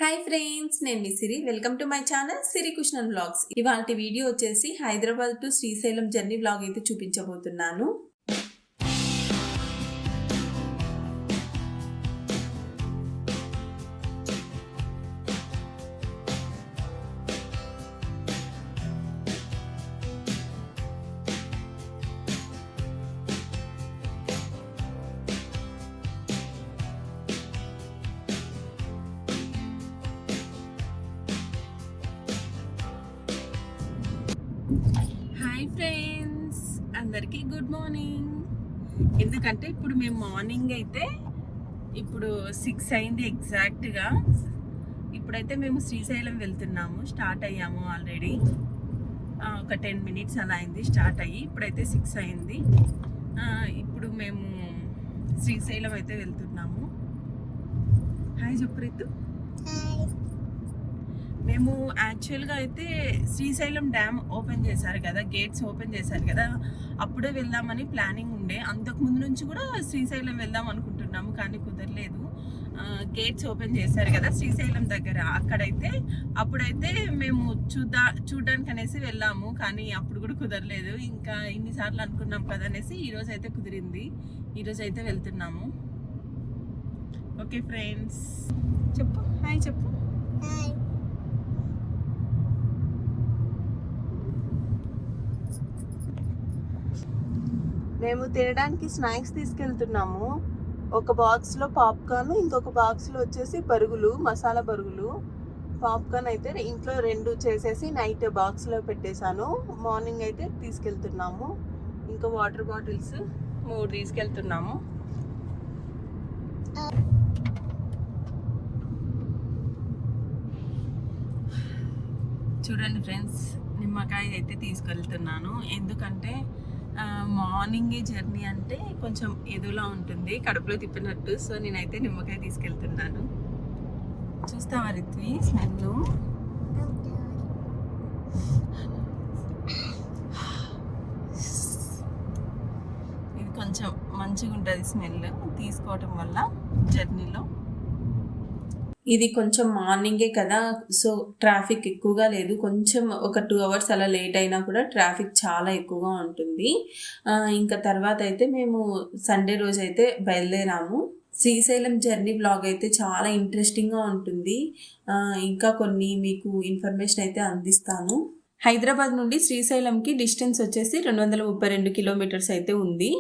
Hi friends, నేను మీ Siri. Welcome to my channel Siri Kushnan vlogs. ఇవాళ వీడియో వచ్చేసి Hyderabad to Srisailam journey vlog అయితే చూపించబోతున్నాను. హాయ్ ఫ్రెండ్స్, అందరికీ గుడ్ మార్నింగ్. ఎందుకంటే ఇప్పుడు మేము మార్నింగ్ అయితే ఇప్పుడు 6 అయింది ఎగ్జాక్ట్గా. ఇప్పుడైతే మేము శ్రీశైలం వెళ్తున్నాము. స్టార్ట్ అయ్యాము ఆల్రెడీ. ఒక 10 మినిట్స్ అలా అయింది స్టార్ట్ అయ్యి. ఇప్పుడైతే 6 అయింది. ఇప్పుడు మేము శ్రీశైలం అయితే వెళ్తున్నాము. హాయ్ జప్రీత్. మేము యాక్చువల్గా అయితే శ్రీశైలం డ్యామ్ ఓపెన్ చేశారు కదా, గేట్స్ ఓపెన్ చేశారు కదా, అప్పుడే వెళ్దామని ప్లానింగ్ ఉండే. అంతకుముందు నుంచి కూడా శ్రీశైలం వెళ్దాం అనుకుంటున్నాము, కానీ కుదరలేదు. గేట్స్ ఓపెన్ చేశారు కదా శ్రీశైలం దగ్గర, అప్పుడైతే మేము చూడడానికి అనేసి వెళ్ళాము, కానీ అప్పుడు కూడా కుదరలేదు. ఇంకా ఇన్నిసార్లు అనుకున్నాం కదా అనేసి ఈరోజు అయితే కుదిరింది. ఈరోజు అయితే వెళ్తున్నాము. ఓకే ఫ్రెండ్స్, చెప్పు హాయ్ చెప్పు. మేము తినడానికి స్నాక్స్ తీసుకెళ్తున్నాము. ఒక బాక్స్లో పాప్కార్న్, ఇంకొక బాక్స్లో వచ్చేసి బరుగులు, మసాలా బరుగులు. పాప్కార్న్ అయితే ఇంట్లో 2 చేసేసి నైట్ బాక్స్లో పెట్టేశాను. మార్నింగ్ అయితే తీసుకెళ్తున్నాము. ఇంకా వాటర్ బాటిల్స్ 3 తీసుకెళ్తున్నాము. చూడండి ఫ్రెండ్స్, నిమ్మకాయ అయితే తీసుకెళ్తున్నాను. ఎందుకంటే మార్నింగే జర్నీ అంటే కొంచెం ఎదులా ఉంటుంది, కడుపులో తిప్పినట్టు. సో నేనైతే నిమ్మకాయ తీసుకెళ్తున్నాను. చూస్తావా రిత్వి స్మెల్? ఇది కొంచెం మంచిగా ఉంటుంది స్మెల్ తీసుకోవటం వల్ల జర్నీలో. ఇది కొంచెం మార్నింగే కదా, సో ట్రాఫిక్ ఎక్కువగా లేదు. కొంచెం ఒక 2 అవర్స్ అలా లేట్ అయినా కూడా ట్రాఫిక్ చాలా ఎక్కువగా ఉంటుంది. ఇంకా తర్వాత అయితే మేము సండే రోజు అయితే బయలుదేరాము. శ్రీశైలం జర్నీ వ్లాగ్ అయితే చాలా ఇంట్రెస్టింగ్గా ఉంటుంది. ఇంకా కొన్ని మీకు ఇన్ఫర్మేషన్ అయితే అందిస్తాను. హైదరాబాద్ నుండి శ్రీశైలంకి డిస్టెన్స్ వచ్చేసి 232 కిలోమీటర్స్ అయితే ఉంది.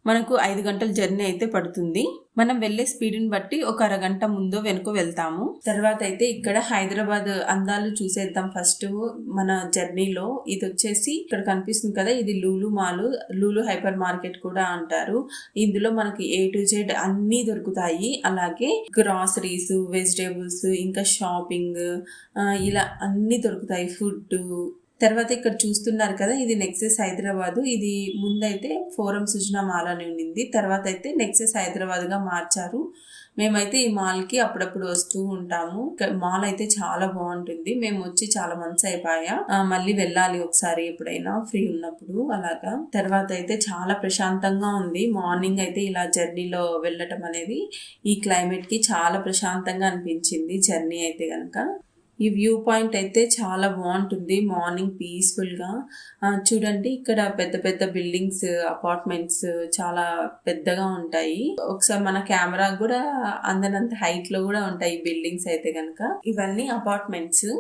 మనకు 5 గంటల జర్నీ అయితే పడుతుంది. మనం వెళ్ళే స్పీడ్ని బట్టి ఒక అరగంట ముందో వెనుక వెళ్తాము. తర్వాత అయితే ఇక్కడ హైదరాబాద్ అందాలు చూసేద్దాం ఫస్ట్ మన జర్నీలో. ఇది వచ్చేసి ఇక్కడ కనిపిస్తుంది కదా, ఇది Lulu mall, Lulu hyper market కూడా అంటారు. ఇందులో మనకి A to Z అన్నీ దొరుకుతాయి. అలాగే గ్రాసరీస్, వెజిటేబుల్స్, ఇంకా షాపింగ్, ఇలా అన్నీ దొరుకుతాయి. ఫుడ్. తర్వాత ఇక్కడ చూస్తున్నారు కదా, ఇది నెక్సెస్ హైదరాబాద్. ఇది ముందైతే ఫోరం సుజనా మాల్ అని ఉండింది, తర్వాత అయితే నెక్సెస్ హైదరాబాద్గా మార్చారు. మేమైతే ఈ మాల్కి అప్పుడప్పుడు వస్తూ ఉంటాము. మాల్ అయితే చాలా బాగుంటుంది. మేము వచ్చి చాలా మంత్స్ అయిపోయా. మళ్ళీ వెళ్ళాలి ఒకసారి ఎప్పుడైనా ఫ్రీ ఉన్నప్పుడు అలాగా. తర్వాత అయితే చాలా ప్రశాంతంగా ఉంది. మార్నింగ్ అయితే ఇలా జర్నీలో వెళ్ళటం అనేది ఈ క్లైమేట్కి చాలా ప్రశాంతంగా అనిపించింది జర్నీ అయితే కనుక. ఈ వ్యూ పాయింట్ అయితే చాలా బాగుంటుంది మార్నింగ్ పీస్ఫుల్గా. చూడండి, ఇక్కడ పెద్ద పెద్ద బిల్డింగ్స్, అపార్ట్మెంట్స్ చాలా పెద్దగా ఉంటాయి. ఒకసారి మన కెమెరా కూడా అందనంత హైట్లో కూడా ఉంటాయి బిల్డింగ్స్ అయితే కనుక. ఇవన్నీ అపార్ట్మెంట్స్.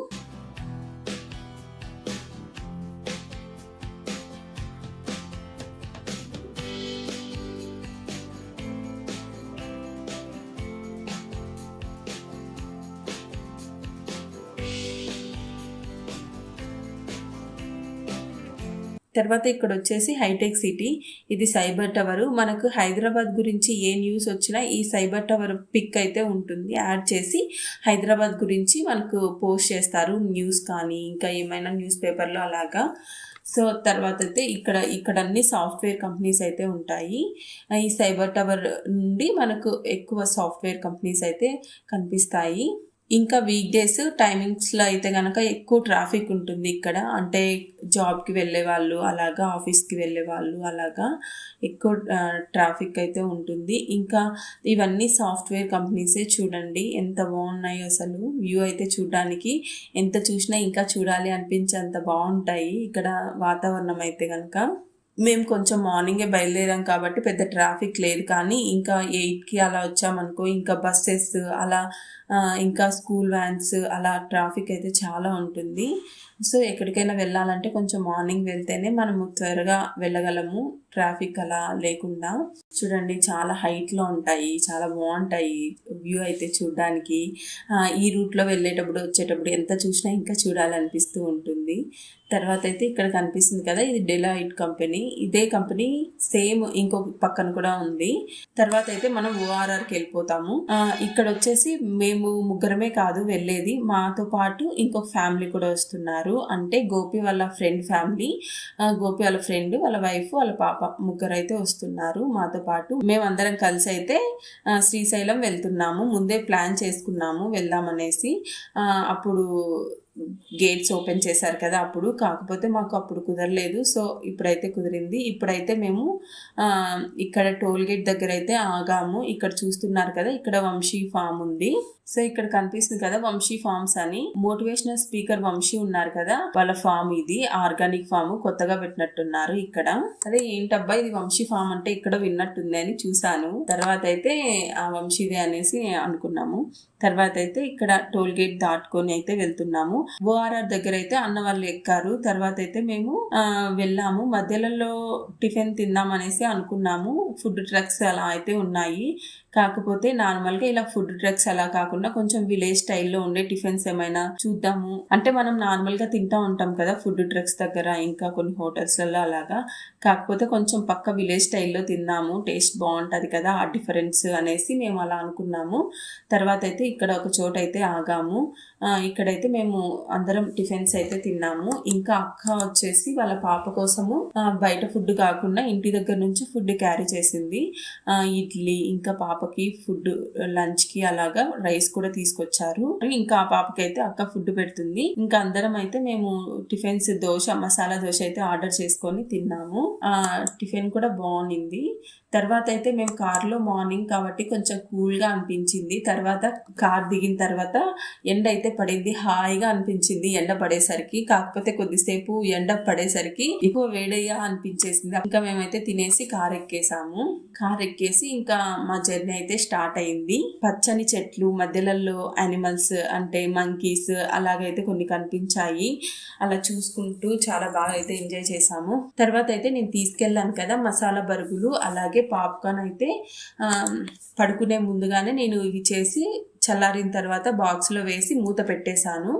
తర్వాత ఇక్కడ వచ్చేసి హైటెక్ సిటీ. ఇది సైబర్ టవర్. మనకు హైదరాబాద్ గురించి ఏ న్యూస్ వచ్చినా ఈ సైబర్ టవర్ పిక్ అయితే ఉంటుంది. యాడ్ చేసి హైదరాబాద్ గురించి మనకు పోస్ట్ చేస్తారు, న్యూస్ కానీ ఇంకా ఏమైనా న్యూస్ పేపర్లో అలాగా. సో తర్వాత అయితే ఇక్కడ అన్ని సాఫ్ట్వేర్ కంపెనీస్ అయితే ఉంటాయి. ఈ సైబర్ టవర్ నుండి మనకు ఎక్కువ సాఫ్ట్వేర్ కంపెనీస్ అయితే కనిపిస్తాయి. ఇంకా వీక్ డేస్ టైమింగ్స్లో అయితే కనుక ఎక్కువ ట్రాఫిక్ ఉంటుంది ఇక్కడ. అంటే జాబ్కి వెళ్ళే వాళ్ళు అలాగా, ఆఫీస్కి వెళ్ళే వాళ్ళు అలాగా ఎక్కువ ట్రాఫిక్ అయితే ఉంటుంది. ఇంకా ఇవన్నీ సాఫ్ట్వేర్ కంపెనీసే. చూడండి ఎంత బాగున్నాయి అసలు. వ్యూ అయితే చూడడానికి ఎంత చూసినా ఇంకా చూడాలి అనిపించేంత బాగుంటాయి ఇక్కడ వాతావరణం అయితే కనుక. మేము కొంచెం మార్నింగే బయలుదేరాం కాబట్టి పెద్ద ట్రాఫిక్ లేదు. కానీ ఇంకా 8కి అలా వచ్చామనుకో, ఇంకా బస్సెస్ అలా ఇంకా స్కూల్ వ్యాన్స్ అలా ట్రాఫిక్ అయితే చాలా ఉంటుంది. సో ఎక్కడికైనా వెళ్ళాలంటే కొంచెం మార్నింగ్ వెళ్తేనే మనము త్వరగా వెళ్ళగలము, ట్రాఫిక్ అలా లేకుండా. చూడండి చాలా హైట్లో ఉంటాయి, చాలా బాగుంటాయి వ్యూ అయితే చూడడానికి. ఈ రూట్లో వెళ్ళేటప్పుడు వచ్చేటప్పుడు ఎంత చూసినా ఇంకా చూడాలనిపిస్తూ ఉంటుంది. తర్వాత అయితే ఇక్కడ కనిపిస్తుంది కదా, ఇది డెలాయిట్ కంపెనీ. ఇదే కంపెనీ సేమ్ ఇంకొక పక్కన కూడా ఉంది. తర్వాత అయితే మనం ఓఆర్ఆర్కి వెళ్ళిపోతాము. ఇక్కడ వచ్చేసి మేము ముగ్గురమే కాదు వెళ్ళేది, మాతో పాటు ఇంకొక ఫ్యామిలీ కూడా వస్తున్నారు. అంటే గోపి వాళ్ళ ఫ్రెండ్ ఫ్యామిలీ, గోపి వాళ్ళ ఫ్రెండ్, వాళ్ళ వైఫ్, వాళ్ళ పాప, ముగ్గురు అయితే వస్తున్నారు మాతో పాటు. మేమందరం కలిసి అయితే శ్రీశైలం వెళ్తున్నాము. ముందే ప్లాన్ చేసుకున్నాము వెళ్దామనేసి. అప్పుడు గేట్స్ ఓపెన్ చేశారు కదా అప్పుడు, కాకపోతే మాకు అప్పుడు కుదరలేదు. సో ఇప్పుడైతే కుదిరింది. ఇప్పుడైతే మేము ఇక్కడ టోల్ గేట్ దగ్గర అయితే ఆగాము. ఇక్కడ చూస్తున్నారు కదా, ఇక్కడ వంశీ ఫామ్ ఉంది. సో ఇక్కడ కనిపిస్తుంది కదా వంశీ ఫార్మ్స్ అని. మోటివేషనల్ స్పీకర్ వంశీ ఉన్నారు కదా, వాళ్ళ ఫామ్ ఇది. ఆర్గానిక్ ఫామ్ కొత్తగా పెట్టినట్టున్నారు ఇక్కడ. అదే ఏంటబ్బా ఇది వంశీ ఫామ్ అంటే ఇక్కడ విన్నట్టుంది అని చూసాను. తర్వాత అయితే ఆ వంశీదే అనేసి అనుకున్నాము. తర్వాత అయితే ఇక్కడ టోల్ గేట్ దాటుకొని అయితే వెళ్తున్నాము. ఓఆర్ఆర్ దగ్గర అయితే అన్న వాళ్ళు ఎక్కారు. తర్వాత అయితే మేము వెళ్ళాము. మధ్యలో టిఫిన్ తిందాం అనేసి అనుకున్నాము. ఫుడ్ ట్రక్స్ అలా అయితే ఉన్నాయి. కాకపోతే నార్మల్గా ఇలా ఫుడ్ ట్రక్స్ అలా కాకుండా కొంచెం విలేజ్ స్టైల్లో ఉండే టిఫిన్స్ ఏమైనా చూద్దాము అంటే, మనం నార్మల్గా తింటా ఉంటాం కదా ఫుడ్ ట్రక్స్ దగ్గర, ఇంకా కొన్ని హోటల్స్లలో అలాగా. కాకపోతే కొంచెం పక్క విలేజ్ స్టైల్లో తిందాము, టేస్ట్ బాగుంటుంది కదా ఆ డిఫరెన్స్ అనేసి మేము అలా అనుకున్నాము. తర్వాత అయితే ఇక్కడ ఒక చోట అయితే ఆగాము. ఇక్కడైతే మేము అందరం టిఫిన్స్ అయితే తిన్నాము. ఇంకా అక్క వచ్చేసి వాళ్ళ పాప కోసము బయట ఫుడ్ కాకుండా ఇంటి దగ్గర నుంచి ఫుడ్ క్యారీ చేసింది. ఇడ్లీ, ఇంకా పాపకి ఫుడ్ లంచ్కి అలాగా రైస్ కూడా తీసుకొచ్చారు. ఇంకా ఆ పాపకి అయితే అక్క ఫుడ్ పెడుతుంది. ఇంకా అందరం అయితే మేము టిఫిన్స్ దోశ, మసాలా దోశ అయితే ఆర్డర్ చేసుకొని తిన్నాము. టిఫిన్ కూడా బాగుంది. తర్వాత అయితే మేము కార్లో మార్నింగ్ కాబట్టి కొంచెం కూల్గా అనిపించింది. తర్వాత కార్ దిగిన తర్వాత ఎండ అయితే పడింది, హాయిగా అనిపించింది ఎండ పడేసరికి. కాకపోతే కొద్దిసేపు ఎండ పడేసరికి ఎక్కువ వేడయ్యా అనిపించేసింది. ఇంకా మేమైతే తినేసి కార్ ఎక్కేసాము. కార్ ఎక్కేసి ఇంకా మా జర్నీ అయితే స్టార్ట్ అయింది. పచ్చని చెట్లు మధ్యలలో యానిమల్స్ అంటే మంకీస్ అలాగైతే కొన్ని కనిపించాయి. అలా చూసుకుంటూ చాలా బాగా అయితే ఎంజాయ్ చేసాము. తర్వాత అయితే నేను తీసుకెళ్ళాను కదా మసాలా బరుగులు, అలాగే పాప్కార్న్ అయితే పడుకునే ముందుగానే నేను ఇవి చేసి చల్లారిన తర్వాత బాక్స్లో వేసి మూత పెట్టేశాను.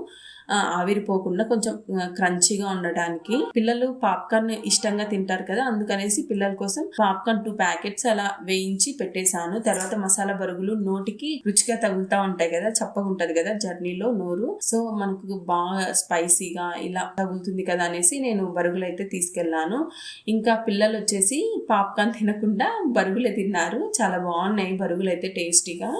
ఆవిరిపోకుండా కొంచెం క్రంచీగా ఉండడానికి. పిల్లలు పాప్కార్న్ ఇష్టంగా తింటారు కదా, అందుకనేసి పిల్లల కోసం పాప్కార్న్ 2 ప్యాకెట్స్ అలా వేయించి పెట్టేశాను. తర్వాత మసాలా బరుగులు నోటికి రుచిగా తగులుతా ఉంటాయి కదా, చప్పగా ఉంటది కదా జర్నీలో నోరు. సో మనకు బాగా స్పైసీగా ఇలా తగులుతుంది కదా అనేసి నేను బరుగులు అయితే తీసుకెళ్ళాను. ఇంకా పిల్లలు వచ్చేసి పాప్కార్న్ తినకుండా బరుగులే తిన్నారు. చాలా బాగున్నాయి బరుగులు అయితే టేస్టీగా.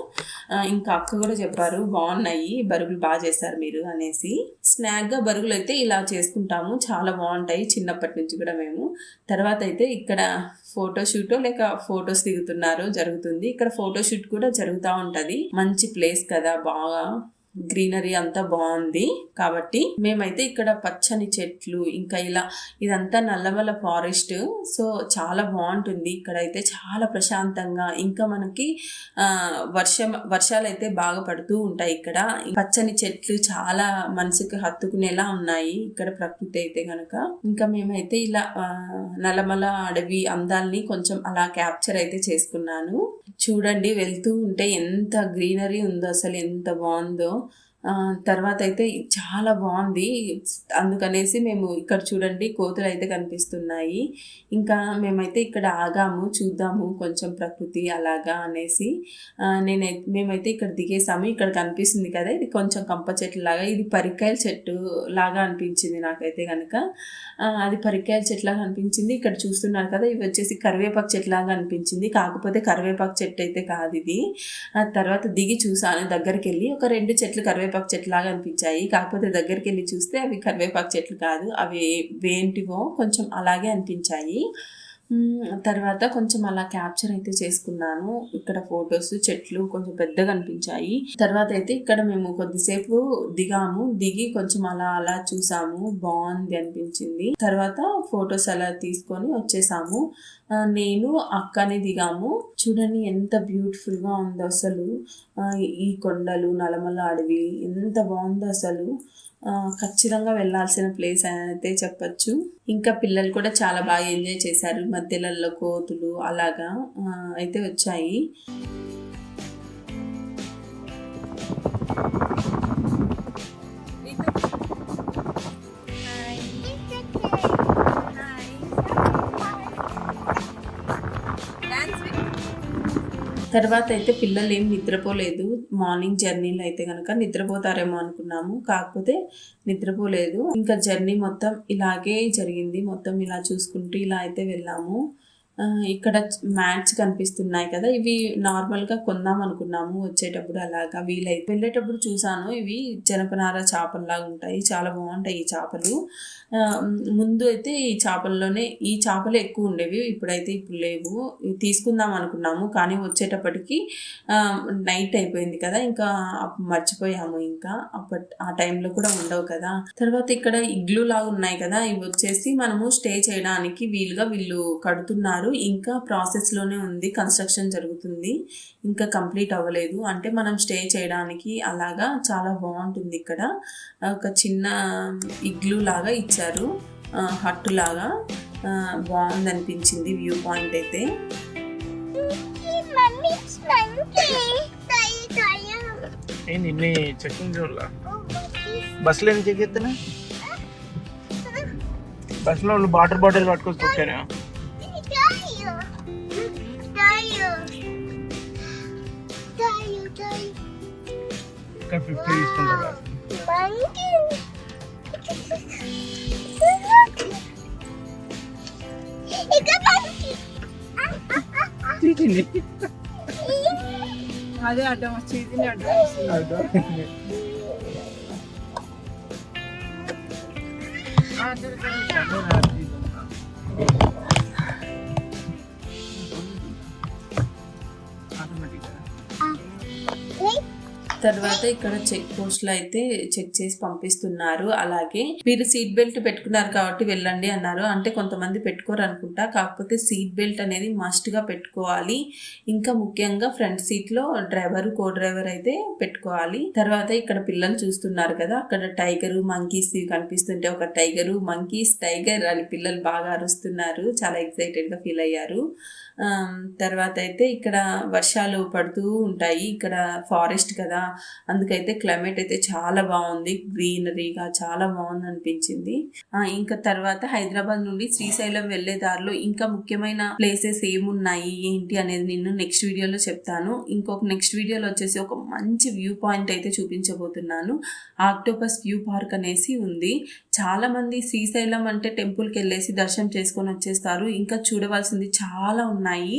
ఇంకా అక్క కూడా చెప్పారు బాగున్నాయి బరుగులు, బాగా చేశారు మీరు అనేసి. స్నాక్గా బరుగులు అయితే ఇలా చేసుకుంటాము, చాలా బాగుంటాయి చిన్నప్పటి నుంచి కూడా మేము. తర్వాత అయితే ఇక్కడ ఫోటోషూట్ లేక ఫొటోస్ దిగుతున్నారు జరుగుతుంది. ఇక్కడ ఫోటోషూట్ కూడా జరుగుతూ ఉంటుంది. మంచి ప్లేస్ కదా, బాగా గ్రీనరీ అంతా బాగుంది. కాబట్టి మేమైతే ఇక్కడ పచ్చని చెట్లు, ఇంకా ఇలా ఇదంతా నల్లమల ఫారెస్ట్. సో చాలా బాగుంటుంది ఇక్కడైతే, చాలా ప్రశాంతంగా. ఇంకా మనకి వర్షాలు అయితే బాగా పడుతూ ఉంటాయి ఇక్కడ. పచ్చని చెట్లు చాలా మనసుకి హత్తుకునేలా ఉన్నాయి ఇక్కడ ప్రకృతి అయితే గనక. ఇంకా మేమైతే ఇలా నల్లమల అడవి అందాల్ని కొంచెం అలా క్యాప్చర్ అయితే చేసుకున్నాను. చూడండి వెళ్తూ ఉంటే ఎంత గ్రీనరీ ఉందో, అసలు ఎంత బాగుందో. తర్వాత అయితే చాలా బాగుంది. అందుకనేసి మేము ఇక్కడ చూడండి కోతులు అయితే కనిపిస్తున్నాయి. ఇంకా మేమైతే ఇక్కడ ఆగాము, చూద్దాము కొంచెం ప్రకృతి అలాగా అనేసి. మేమైతే ఇక్కడ దిగేసాము. ఇక్కడ కనిపిస్తుంది కదా, ఇది కొంచెం కంప చెట్టు లాగా, ఇది పరికాయల చెట్టు లాగా అనిపించింది నాకైతే కనుక. అది పరికాయల చెట్టు లాగా అనిపించింది. ఇక్కడ చూస్తున్నారు కదా, ఇవి వచ్చేసి కరివేపాకు చెట్టు లాగా అనిపించింది. కాకపోతే కరివేపాకు చెట్టు అయితే కాదు ఇది. తర్వాత దిగి చూసాను దగ్గరికి వెళ్ళి, ఒక 2 చెట్లు కరివేపాకు చెట్లు లాగా అనిపించాయి. కాకపోతే దగ్గరికి వెళ్ళి చూస్తే అవి కరివేపాకు చెట్లు కాదు, అవి వేంటివో కొంచెం అలాగే అనిపించాయి. తర్వాత కొంచెం అలా క్యాప్చర్ అయితే చేసుకున్నాను. ఇక్కడ ఫొటోస్, చెట్లు కొంచెం పెద్దగా అనిపించాయి. తర్వాత అయితే ఇక్కడ మేము కొద్దిసేపు దిగాము, దిగి కొంచెం అలా అలా చూసాము, బాగుంది అనిపించింది. తర్వాత ఫొటోస్ అలా తీసుకొని వచ్చేసాము. నేను అక్కనే దిగాము. చూడండి ఎంత బ్యూటిఫుల్ గా ఉందో అసలు. ఈ కొండలు, నల్లమల్ల అడవి ఎంత బాగుందో అసలు. ఖచ్చితంగా వెళ్ళాల్సిన ప్లేస్ అయితే చెప్పచ్చు. ఇంకా పిల్లలు కూడా చాలా బాగా ఎంజాయ్ చేశారు. మధ్యలలో కోతులు అలాగా అయితే వచ్చాయి. తర్వాత అయితే పిల్లలు ఏం నిద్రపోలేదు. మార్నింగ్ జర్నీలో అయితే కనుక నిద్రపోతారేమో అనుకున్నాము, కాకపోతే నిద్రపోలేదు. ఇంకా జర్నీ మొత్తం ఇలాగే జరిగింది. మొత్తం ఇలా చూసుకుంటూ ఇలా అయితే వెళ్ళాము. ఇక్కడ మ్యాట్స్ కనిపిస్తున్నాయి కదా, ఇవి నార్మల్గా కొందాం అనుకున్నాము వచ్చేటప్పుడు. అలాగా వీలైతే వెళ్ళేటప్పుడు చూసాను, ఇవి జనపనార చేపల్లాగా ఉంటాయి, చాలా బాగుంటాయి ఈ చేపలు. ముందు అయితే ఈ చేపలే ఎక్కువ ఉండేవి, ఇప్పుడైతే ఇప్పుడు లేవు. తీసుకుందాం అనుకున్నాము కానీ వచ్చేటప్పటికి నైట్ అయిపోయింది కదా, ఇంకా మర్చిపోయాము. ఇంకా ఆ టైంలో కూడా ఉండవు కదా. తర్వాత ఇక్కడ ఇగ్లూ లాగా ఉన్నాయి కదా, ఇవి వచ్చేసి మనము స్టే చేయడానికి వీలుగా వీళ్ళు కడుతున్నారు. ఇంకా ప్రాసెస్ లోనే ఉంది, కన్స్ట్రక్షన్ జరుగుతుంది, ఇంకా కంప్లీట్ అవ్వలేదు. అంటే మనం స్టే చేయడానికి అలాగా చాలా బాగుంటుంది. ఇక్కడ ఒక చిన్న ఇగ్లూ లాగా ఇచ్చారు, హట్టు లాగా. బాగుంది అనిపించింది వ్యూ పాయింట్ అయితే. బస్సులో ఏం చెక్ చేస్తున్నా? బస్సులో వాటర్ బాటిల్ పట్టుకొని తొక్కారా? ఇంకా 50 తీసుకుంటారా? అదే అడ్డం వచ్చి అడ్డం తర్వాత ఇక్కడ చెక్ పోస్ట్ లో అయితే చెక్ చేసి పంపిస్తున్నారు. అలాగే మీరు సీట్ బెల్ట్ పెట్టుకున్నారు కాబట్టి వెళ్ళండి అన్నారు. అంటే కొంతమంది పెట్టుకోరు అనుకుంటా, కాకపోతే సీట్ బెల్ట్ అనేది మస్ట్ గా పెట్టుకోవాలి. ఇంకా ముఖ్యంగా ఫ్రంట్ సీట్ లో డ్రైవర్, కో డ్రైవర్ అయితే పెట్టుకోవాలి. తర్వాత ఇక్కడ పిల్లలు చూస్తున్నారు కదా, అక్కడ టైగర్, మంకీస్ కనిపిస్తుంటే ఒక టైగర్, మంకీస్, టైగర్ అని పిల్లలు బాగా అరుస్తున్నారు, చాలా ఎక్సైటెడ్ గా ఫీల్ అయ్యారు. తర్వాత అయితే ఇక్కడ వర్షాలు పడుతూ ఉంటాయి, ఇక్కడ ఫారెస్ట్ కదా, అందుకైతే క్లైమేట్ అయితే చాలా బాగుంది, గ్రీనరీగా చాలా బాగుంది అనిపించింది. ఇంకా తర్వాత హైదరాబాద్ నుండి శ్రీశైలం వెళ్లే దారిలో ఇంకా ముఖ్యమైన ప్లేసెస్ ఏమున్నాయి ఏంటి అనేది నేను నెక్స్ట్ వీడియోలో చెప్తాను. నెక్స్ట్ వీడియోలో వచ్చేసి ఒక మంచి వ్యూ పాయింట్ అయితే చూపించబోతున్నాను. ఆక్టోపస్ వ్యూ పార్క్ అనేసి ఉంది. చాలా మంది శ్రీశైలం అంటే టెంపుల్ కి వెళ్ళేసి దర్శనం చేసుకొని వచ్చేస్తారు, ఇంకా చూడవలసింది చాలా ఉన్నాయి.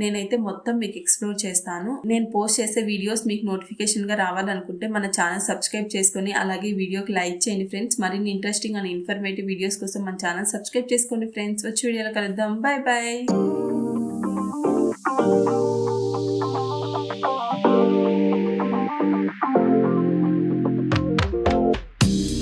నేనైతే మొత్తం మీకు ఎక్స్ప్లోర్ చేస్తాను. నేను పోస్ట్ చేసే వీడియోస్ మీకు నోటిఫికేషన్ గా రావాలనుకుంటే మన ఛానల్ సబ్స్క్రైబ్ చేసుకొని అలాగే వీడియోకి లైక్ చేయండి ఫ్రెండ్స్. మరిన్ని ఇంట్రెస్టింగ్ అండ్ ఇన్ఫర్మేటివ్ వీడియోస్ కోసం మన ఛానల్ సబ్స్క్రైబ్ చేసుకోండి ఫ్రెండ్స్. వచ్చే వీడియోలో కలుద్దాం. Bye bye.